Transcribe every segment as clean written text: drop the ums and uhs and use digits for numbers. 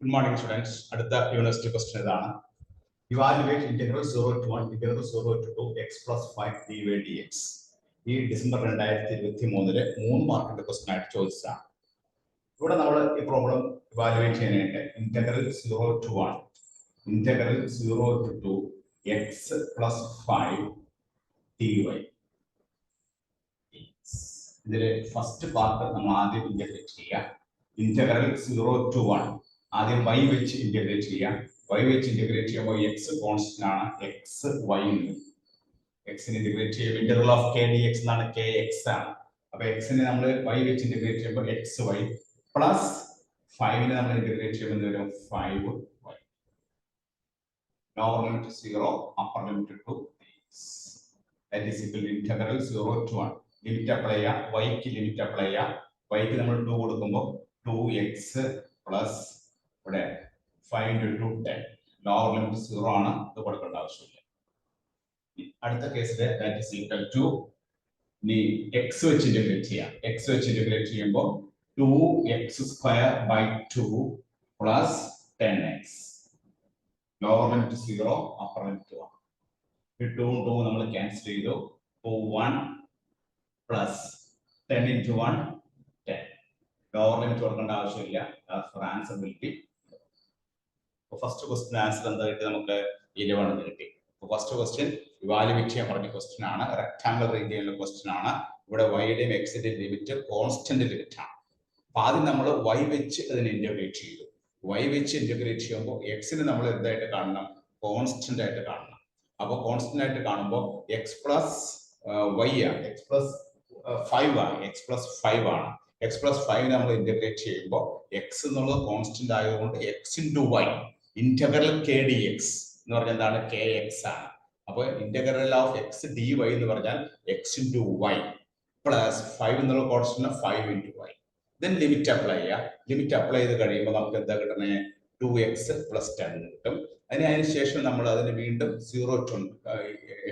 Good morning, students. അടുത്ത university question ഇതാണ്. Evaluate integral 0 to 1 integral 0 to 2 x plus 5 dy dx. ഈ December 2023 3 മാർക്കിന്റെ question ആയിട്ട് ചോദിച്ചതാണ്. ഇവിടെ നമ്മൾ ഈ പ്രോബ്ലം ഇവാലുവേറ്റ് ചെയ്യാനായിട്ട് integral 0 to 1 integral 0 to 2 x plus 5 dy. ഇതിലെ ഫസ്റ്റ് പാർട്ട് നമ്മൾ ആദ്യം ഇന്റഗ്രേറ്റ് ചെയ്യാം. ഇന്റഗ്രൽ 0 to 1 ആദ്യം y വെച്ച് ഇന്റഗ്രേറ്റ് ചെയ്യാം. y വെച്ച് ഇന്റഗ്രേറ്റ് ചെയ്യുമ്പോൾ x കോൺസ്റ്റന്റ് ആണ്, x y x നെ ഇന്റഗ്രേറ്റ് ചെയ്യുമ്പോൾ ഇന്റഗ്രൽ ഓഫ് k dx എന്നാണ്, k x ആണ്. അപ്പോൾ x നെ നമ്മൾ y വെച്ച് ഇന്റഗ്രേറ്റ് ചെയ്യുമ്പോൾ x y പ്ലസ് 5 നെ നമ്മൾ ഇന്റഗ്രേറ്റ് ചെയ്യുമ്പോൾ വരും 5 y. Lower limit 0, upper limit 2. That is equal to integral 0 to 1. Limit apply ചെയ്യാം, y ക്ക് ലിമിറ്റ് അപ്ലൈ ചെയ്യാം. y ക്ക് നമ്മൾ 2 കൊടുക്കുമ്പോൾ 2x പ്ലസ് ഇവിടെ 5 into 2 10. ലോവർ ലിമിറ്റ് 0 ആണ്, ഇത് കൊടുക്കേണ്ട ആവശ്യമില്ല. അടുത്ത കേസിൽ that is equal to ഇനി x വെച്ച് ഇന്റഗ്രേറ്റ് ചെയ്യാം. x വെച്ച് ഇന്റഗ്രേറ്റ് ചെയ്യുമ്പോൾ 2x square by 2 plus 10x. Lower limit 0, upper limit 1. 2 2 നമ്മൾ ക്യാൻസൽ ചെയ്തു. 1 plus 10 into 1 10. ലോവർ ലിമിറ്റ് കൊടുക്കേണ്ട ആവശ്യമില്ല. For answer will be first question answer എന്തായിട്ട് നമുക്ക് 11 എന്ന് കിട്ടി. ഫസ്റ്റ് ക്വസ്റ്റ്യൻ ഇവാലുവേറ്റ് ചെയ്യാൻ പറഞ്ഞ ക്വസ്റ്റ്യൻ ആണ്, റെക്ടാങ്കുലർ ഏരിയയിലുള്ള ക്വസ്റ്റ്യൻ ആണ്. ഇവിടെ വൈയുടെയും എക്സിന്റെയും ലിമിറ്റ് കോൺസ്റ്റന്റ് ലിമിറ്റ് ആണ്. അപ്പൊ ആദ്യം നമ്മൾ y വെച്ച് അതിനെ ഇന്റഗ്രേറ്റ് ചെയ്തു. y വെച്ച് ഇന്റഗ്രേറ്റ് ചെയ്യുമ്പോൾ എക്സിനെ നമ്മൾ എന്തായിട്ട് കാണണം? കോൺസ്റ്റന്റ് ആയിട്ട് കാണണം. അപ്പൊ കോൺസ്റ്റന്റ് ആയിട്ട് കാണുമ്പോൾ x പ്ലസ് y ആണ്, x പ്ലസ് 5 ആണ്, x പ്ലസ് 5 ആണ്. x പ്ലസ് 5 നമ്മൾ ഇന്റഗ്രേറ്റ് ചെയ്യുമ്പോൾ x എന്നുള്ളത് കോൺസ്റ്റന്റ് ആയതുകൊണ്ട് x into y integral k dx എന്ന് പറഞ്ഞാൽ എന്താണ്? kx ആണ്. അപ്പോൾ ഇന്റഗ്രൽ ഓഫ് x dy എന്ന് പറഞ്ഞാൽ x ഇൻറ്റു y പ്ലസ് 5 എന്നുള്ള constant 5 into y. Then limit apply ചെയ്യാം. ലിമിറ്റ് അപ്ലൈ ചെയ്ത് കഴിയുമ്പോൾ നമുക്ക് എന്താ കിട്ടണേ? 2x പ്ലസ് 10 കിട്ടും. അതിനുശേഷം നമ്മൾ അതിന് വീണ്ടും 0 to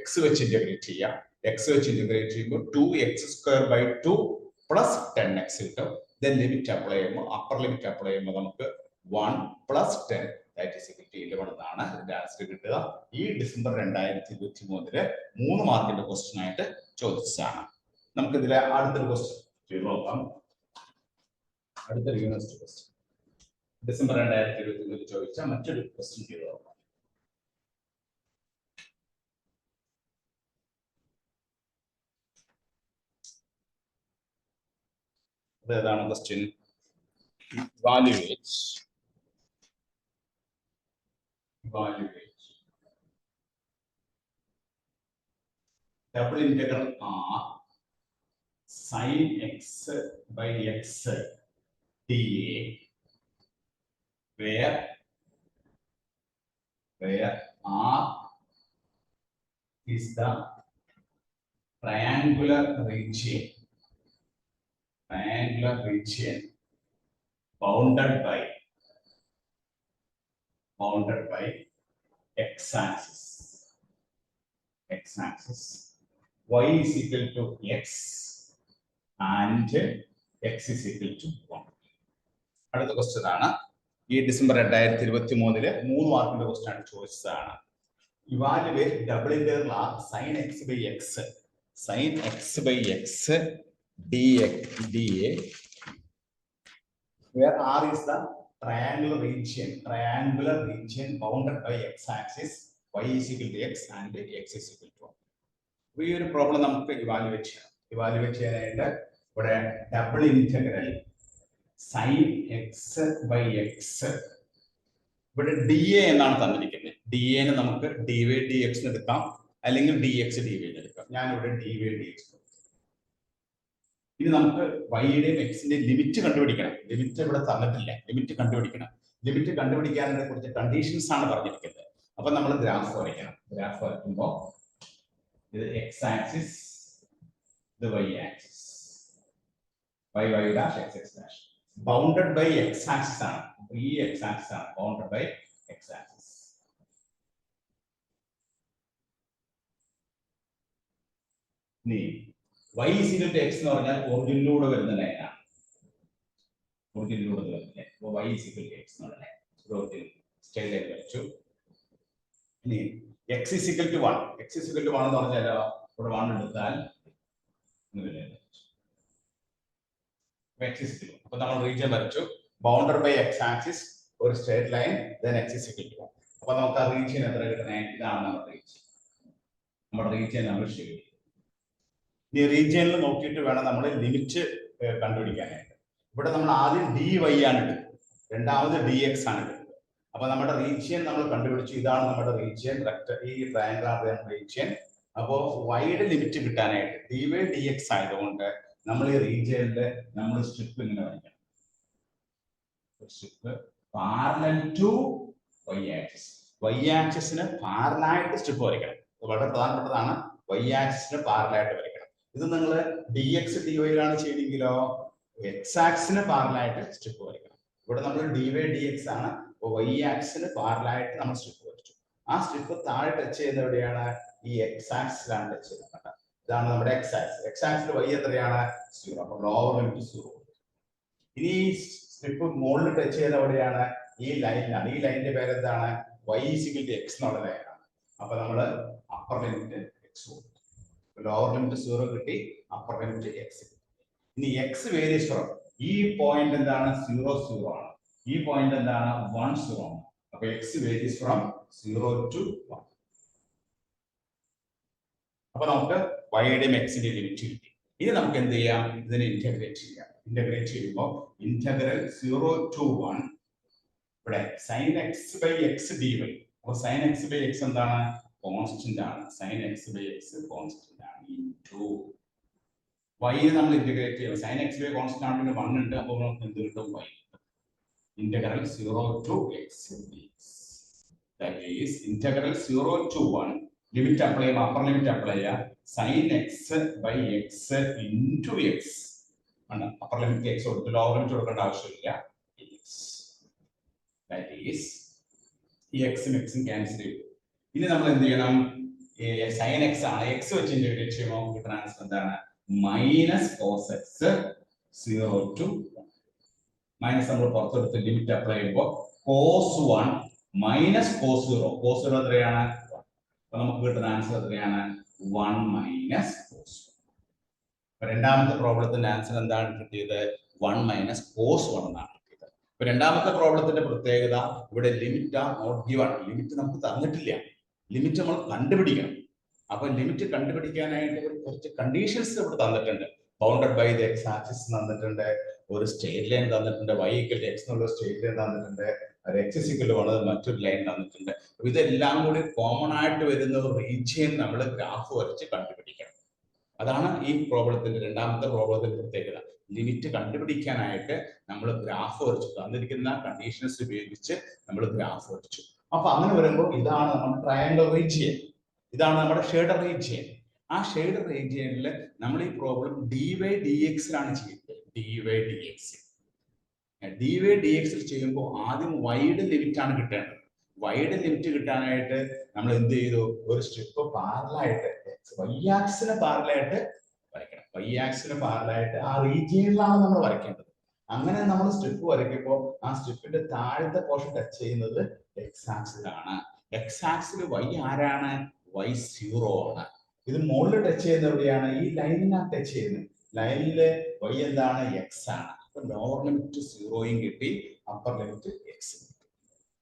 x വെച്ച് ഇന്റഗ്രേറ്റ് ചെയ്യാം. x വെച്ച് ഇന്റഗ്രേറ്റ് ചെയ്യുമ്പോൾ 2x square by 2 plus 10x കിട്ടും. ദെൻ ലിമിറ്റ് അപ്ലൈ ചെയ്യുമ്പോൾ അപ്പർ ലിമിറ്റ് അപ്ലൈ ചെയ്യുമ്പോൾ നമുക്ക് 1 plus 10 that is equal to 11 എന്നാണ് ഇതിന്റെ ആൻസർ കിട്ടുക. ഈ ഡിസംബർ 2023 3 മാർക്കിന്റെ ക്വസ്റ്റ്യൻ ആയിട്ട് ചോദിച്ചതാണ്. നമുക്ക് ഇതിലെ അടുത്തൊരു ക്വസ്റ്റ്യൻ നോക്കാം. അടുത്തൊരു യൂണിവേഴ്സിറ്റി ക്വസ്റ്റ്യൻ ഡിസംബർ 2023 ചോദിച്ച മറ്റൊരു ക്വസ്റ്റ്യൻ ചെയ്ത് നോക്കാം. ഏതാണ് question? Evaluate double integral r sin x by x dA where r is the triangular region bounded by x-axis, y is equal to x and x is equal to 1. അടുത്ത question ആണ്. ഈ December 2023 3 മാർക്കിന്റെ question ആണ് ചോദിച്ചതാണ്. Evaluate double integral R sin x by x dA where r is the triangular region bounded by x-axis, y is equal to x and x is equal to 1. ഈ ഒരു problem നമുക്ക് evaluate ചെയ്യാനായിട്ട് ഇവിടെ double integral sin x by x ഇവിടെ dA എന്നാണ് തന്നിരിക്കുന്നത്. dA നെ നമുക്ക് dy dx എടുക്കാം, അല്ലെങ്കിൽ dx dy എടുക്കാം. ഞാൻ ഇവിടെ dy dx. ഇനി നമുക്ക് വൈയുടെയും എക്സിന്റെയും ലിമിറ്റ് കണ്ടുപിടിക്കണം. ലിമിറ്റ് ഇവിടെ തന്നിട്ടില്ല, ലിമിറ്റ് കണ്ടുപിടിക്കണം. ലിമിറ്റ് കണ്ടുപിടിക്കാനെ കുറിച്ച് കണ്ടീഷൻസ് ആണ് പറഞ്ഞിരിക്കുന്നത്. അപ്പൊ നമ്മൾ ഗ്രാഫ് വരയ്ക്കണം. ഗ്രാഫ് വരയ്ക്കുമ്പോൾ ഇത് എക്സ് ആക്സിസ്, ഇത് Y axis, y dash x dash bounded by X axis ആണ്. ഈ എക്സ് ആക്സിസ് ആണ് ബൗണ്ടഡ് ബൈ എക്സ് ആക്സിസ്. ഇനി y is equal to x എന്ന് പറഞ്ഞാൽ ഒറിജിനിലൂടെ വരുന്ന ലൈനാണ്. ഒറിജിനിലൂടെ വരുന്ന ലൈൻ. അപ്പോൾ y is equal to x എന്ന് പറഞ്ഞാൽ സ്റ്റൈൽ ലൈൻ വരച്ചു. ഇനി x is equal to 1. x is equal to 1 എന്ന് പറഞ്ഞാൽ ഇവിടെ 1 എടുത്താൽ x is equal. അപ്പോൾ നമ്മൾ റീജിയൻ വരച്ചു. ബൗണ്ടഡ് ബൈ x ആക്സിസ് ഒരു straight line then x is equal to 1. അപ്പോൾ നമുക്ക് ആ റീജിയൻ എത്ര കിട്ടണേ? ഇതാണ് നമ്മുടെ റീജിയൻ. നമ്മുടെ റീജിയൻ നമ്മൾ ശരി. ഈ റീജിയനിൽ നോക്കിയിട്ട് വേണം നമ്മൾ ലിമിറ്റ് കണ്ടുപിടിക്കാനായിട്ട്. ഇവിടെ നമ്മൾ ആദ്യം dy ആണ് എടുക്കുന്നത്, രണ്ടാമത് dx ആണ് എടുക്കുന്നത്. അപ്പൊ നമ്മുടെ റീജിയൻ നമ്മൾ കണ്ടുപിടിച്ചു. ഇതാണ് നമ്മുടെ റീജിയൻ, ഈ ട്രയാങ്കിൾ റീജിയൻ. അപ്പോൾ വൈഡ് ലിമിറ്റ് കിട്ടാനായിട്ട് dy dx ആയതുകൊണ്ട് നമ്മൾ ഈ റീജിയനിൽ നമ്മൾ സ്ട്രിപ്പ് ഇങ്ങനെ വരയ്ക്കണം. Strip parallel to y axis. y ആക്സിസിന് പാരലായിട്ട് സ്ട്രിപ്പ് വരയ്ക്കണം. വളരെ പ്രധാനപ്പെട്ടതാണ്. y ആക്സിസിന് പാരലായിട്ട് വരയ്ക്കണം. ഇത് നിങ്ങൾ dx dy യിലാണ് ചെയ്യണമെങ്കിലോ x ആക്സിസിന് പാരലായിട്ട് സ്ട്രിപ്പ് വരയ്ക്കണം. ഇവിടെ നമ്മൾ dy dx ആണ്. y ആക്സിസിന് പാരലായിട്ട് നമ്മൾ സ്ട്രിപ്പ് വരച്ചു. ആ സ്ട്രിപ്പ് താഴെ ടച്ച് ചെയ്യുന്ന എവിടെയാണ്? ഈ x ആക്സിസിലാണ് ടച്ച് ചെയ്യുന്നത്. ഇതാണ് നമ്മുടെ x ആക്സിസ്. x ആക്സിസിൽ y എത്രയാണ്? 0. അപ്പോൾ ലോവർ ലിമിറ്റ് 0. ഇനി ഈ സ്ട്രിപ്പ് മുകളിൽ ടച്ച് ചെയ്യുന്ന എവിടെയാണ്? ഈ ലൈനിലാണ്. ഈ ലൈനിന്റെ പേര് എന്താണ്? y = x എന്നുള്ള ലൈനാണ്. അപ്പൊ നമ്മൾ അപ്പർ ലിമിറ്റ് x കൊടുത്തു. ലോവർ ലിമിറ്റ് 0 കിട്ടി, അപ്പർ ലിമിറ്റ് x. ഇനി x വേരിയസ് ഫ്രം ഈ പോയിന്റ് എന്താണ്? 0 0 ആണ്. ഈ പോയിന്റ് എന്താണ്? 1 0 ആണ്. അപ്പൊ x വേരിയസ് ഫ്രം 0 to 1. അപ്പൊ നമുക്ക് y-യുടെയും x-ന്റെയും ലിമിറ്റ് കിട്ടി. ഇനി നമുക്ക് എന്ത് ചെയ്യാം? ഇതിനെ ഇന്റഗ്രേറ്റ് ചെയ്യാം. ഇന്റഗ്രേറ്റ് ചെയ്യുമ്പോൾ ഇന്റഗ്രൽ 0 to 1 ഇവിടെ sin x by x dy. അപ്പൊ sin x by x എന്താണ്? കോൺസ്റ്റന്റ് ആണ്. sin x by x constant ആണ്. ഇൻടു y നമ്മൾ ഇന്റഗ്രേറ്റ് ചെയ്യണം. sin x by കോൺസ്റ്റന്റ് ആണ്, പിന്നെ 1 ഉണ്ട്. അപ്പോൾ നമുക്ക് എന്ത് കിട്ടും? y. Integral 0 to x dx. That is integral 0 to 1. Limit apply, upper limit apply. Sin x by x into x. Upper limit x or lower limit കൊടുക്കേണ്ട ആവശ്യമില്ല. That is x cancel ചെയ്യും. ഇനി നമ്മൾ എന്ത് ചെയ്യണം? sin x ആണ്. x വെച്ച് integrate ചെയ്യുമ്പോൾ കിട്ടുന്ന ആൻസർ എന്താണ്? -cos x 0 to 1. മൈനസ് നമ്മൾ പുറത്തെടുത്ത് ലിമിറ്റ് അപ്ലൈ ചെയ്യുമ്പോൾ cos 1 minus cos 0. cos 0 എത്രയാണ്? 1. അപ്പൊ നമുക്ക് കിട്ടുന്ന ആൻസർ എത്രയാണ്? 1 minus cos 1. രണ്ടാമത്തെ പ്രോബ്ലത്തിന്റെ ആൻസർ എന്താണ് കിട്ടിയത്? 1 minus cos 1 എന്നാണ് കിട്ടിയത്. അപ്പൊ രണ്ടാമത്തെ പ്രോബ്ലത്തിന്റെ പ്രത്യേകത ഇവിടെ limit are not given. Limit നമുക്ക് തന്നിട്ടില്ല. ലിമിറ്റ് നമ്മൾ കണ്ടുപിടിക്കണം. അപ്പൊ ലിമിറ്റ് കണ്ടുപിടിക്കാനായിട്ട് കുറച്ച് കണ്ടീഷൻസ് ഇവിടെ തന്നിട്ടുണ്ട്. Bounded by the x axis തന്നിട്ടുണ്ട്, ഒരു സ്ട്രേറ്റ് ലൈൻ തന്നിട്ടുണ്ട്, y = x എന്നുള്ള സ്ട്രേറ്റ് ലൈൻ തന്നിട്ടുണ്ട്, x = 1 മറ്റൊരു ലൈൻ തന്നിട്ടുണ്ട്. ഇതെല്ലാം കൂടി കോമൺ ആയിട്ട് വരുന്ന ഒരു റീജിയൻ നമ്മൾ ഗ്രാഫ് വരച്ച് കണ്ടുപിടിക്കണം. അതാണ് ഈ പ്രോബ്ലത്തിന്റെ രണ്ടാമത്തെ പ്രോബ്ലത്തിന്റെ പ്രത്യേകത. ലിമിറ്റ് കണ്ടുപിടിക്കാനായിട്ട് നമ്മൾ ഗ്രാഫ് വരച്ചു, തന്നിരിക്കുന്ന കണ്ടീഷൻസ് ഉപയോഗിച്ച് നമ്മൾ ഗ്രാഫ് വരച്ചു. അപ്പൊ അങ്ങനെ വരുമ്പോൾ ഇതാണ് നമ്മുടെ ട്രയാങ്കിൾ റീജിയൻ, ഇതാണ് നമ്മുടെ ഷേഡർ റീജിയൻ. ആ ഷെയ്ഡ് റീജിയനിൽ നമ്മൾ ഈ പ്രോബ്ലം dy dx ലാണ് ചെയ്യുന്നത്. dy dx ചെയ്യുമ്പോൾ ആദ്യം വൈഡ് ലിമിറ്റ് ആണ് കിട്ടേണ്ടത്. വൈഡ് ലിമിറ്റ് കിട്ടാനായിട്ട് നമ്മൾ എന്ത് ചെയ്തു? ഒരു സ്ട്രിപ്പ് പാരലായിട്ട് y ആക്സിന് പാരലായിട്ട് വരയ്ക്കണം. y ആക്സിന് പാരലായിട്ട് ആ റീജിയനിലാണ് നമ്മൾ വരയ്ക്കേണ്ടത്. അങ്ങനെ നമ്മൾ സ്ട്രിപ്പ് വരയ്ക്കുമ്പോൾ ആ സ്ട്രിപ്പിന്റെ താഴത്തെ പോർഷൻ ടച്ച് ചെയ്യുന്നത് x ആക്സിലാണ്. x ആക്സിൽ y ആരാണ്? y 0 ആണ്. ഇത് മുകളിൽ ടച്ച് ചെയ്യുന്ന എവിടെയാണ്? ഈ ലൈനിലാണ് ടച്ച് ചെയ്യുന്നത്. ലൈനില് y എന്താണ്? x ആണ്. അപ്പൊ ലോവർ ലിമിറ്റ് 0 കിട്ടി, അപ്പർ ലിമിറ്റ് x.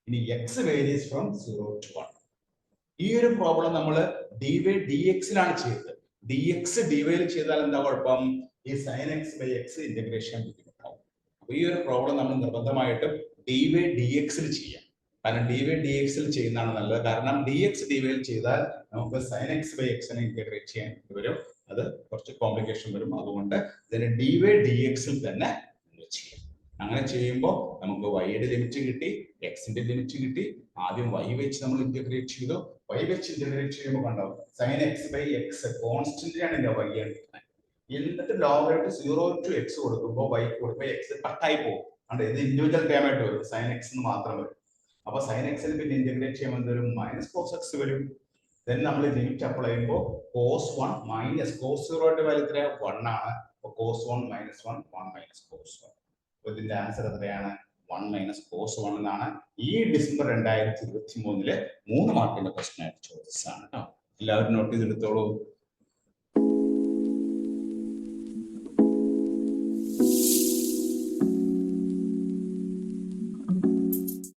ഇനി x വേരിയസ് ഫ്രം 0 to 1. ഈ ഒരു പ്രോബ്ലം നമ്മൾ dy dx ലാണ് ചെയ്തത്. dx dy ചെയ്താൽ എന്താ കുഴപ്പം? ഈ sin x by x integration ബുദ്ധിമുട്ടാവും. അപ്പൊ ഈ ഒരു പ്രോബ്ലം നമ്മൾ നിർബന്ധമായിട്ടും dy dx ചെയ്യാം. കാരണം dy dx ചെയ്യുന്നതാണ് നല്ലത്. കാരണം dx dy ചെയ്താൽ നമുക്ക് sin x by x നെ ഇന്റഗ്രേറ്റ് ചെയ്യാൻ വരും. അത് കുറച്ച് കോംപ്ലിക്കേഷൻ വരും. അതുകൊണ്ട് ഇതിനെ dy dx തന്നെ ചെയ്യാം. അങ്ങനെ ചെയ്യുമ്പോൾ നമുക്ക് y യുടെ ലിമിറ്റ് കിട്ടി, x ന്റെ ലിമിറ്റ് കിട്ടി. ആദ്യം y വെച്ച് നമ്മൾ ഇന്റഗ്രേറ്റ് ചെയ്തു. y വെച്ച് ഇന്റഗ്രേറ്റ് ചെയ്യുമ്പോൾ കണ്ടോ sin x by x constant ആണ് y എടുക്കുന്നത്. എന്നിട്ട് ലോവർ ആയിട്ട് 0 to x കൊടുക്കുമ്പോൾ y കൊടുക്കുമ്പോൾ x കട്ടായി പോകും. കണ്ടോ, ഇത് ഇൻഡിവിജ്വൽ ടേം ആയിട്ട് വരും. sin x എന്ന് മാത്രം വരും. അപ്പൊ sin x നെ പിന്നെ ഇന്റഗ്രേറ്റ് ചെയ്യുമ്പോൾ എന്തൊരു -cos x വരും. then നമ്മൾ ലിമിറ്റ് അപ്ലൈ ചെയ്യുമ്പോൾ cos 1 minus cos 0 ന്റെ വാല്യൂ എത്രയാണ്? 1 ആണ്. അപ്പോൾ cos 1 - 1 1 - cos 1. അപ്പോൾ ഇതിന്റെ ആൻസർ എത്രയാണ്? 1 മൈനസ് കോസ് 1 എന്നാണ്. ഈ ഡിസംബർ 2023 3 മാർക്കിന്റെ ക്വസ്റ്റൻ ആയിട്ട് ചോദിച്ചതാണ് കേട്ടോ. എല്ലാവരും നോട്ട് ചെയ്തെടുത്തോളൂ.